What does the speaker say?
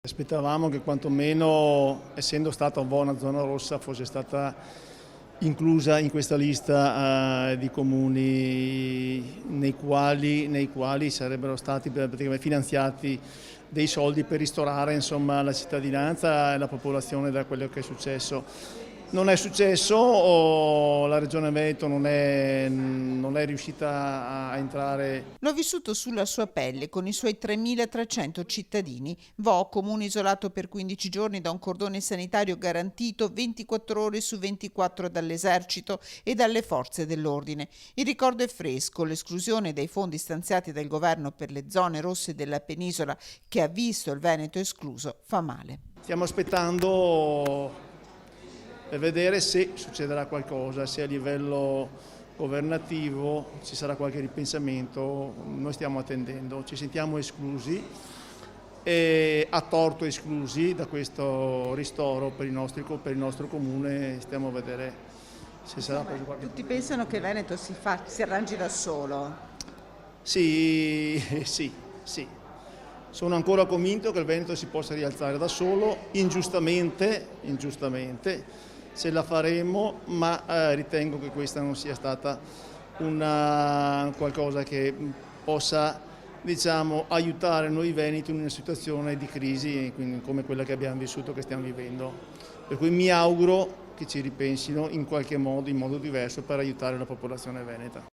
Aspettavamo che quantomeno, essendo stata un po' una zona rossa, fosse stata inclusa in questa lista di comuni nei quali sarebbero stati praticamente finanziati dei soldi per ristorare, insomma, la cittadinanza e la popolazione da quello che è successo. Non è successo, la Regione Veneto non è riuscita a entrare. L'ho vissuto sulla sua pelle con i suoi 3.300 cittadini. Vo, comune isolato per 15 giorni da un cordone sanitario garantito 24 ore su 24 dall'esercito e dalle forze dell'ordine. Il ricordo è fresco, l'esclusione dei fondi stanziati dal governo per le zone rosse della penisola, che ha visto il Veneto escluso, fa male. Stiamo aspettando per vedere se succederà qualcosa, se a livello governativo ci sarà qualche ripensamento. Noi stiamo attendendo, ci sentiamo esclusi, e a torto esclusi da questo ristoro per il nostro comune. Stiamo a vedere se sarà preso qualche. Tutti pensano che il Veneto si arrangi da solo. Sì. Sono ancora convinto che il Veneto si possa rialzare da solo, ingiustamente, ce la faremo, ma ritengo che questa non sia stata qualcosa che possa, diciamo, aiutare noi veneti in una situazione di crisi come quella che abbiamo vissuto, che stiamo vivendo. Per cui mi auguro che ci ripensino in qualche modo, in modo diverso, per aiutare la popolazione veneta.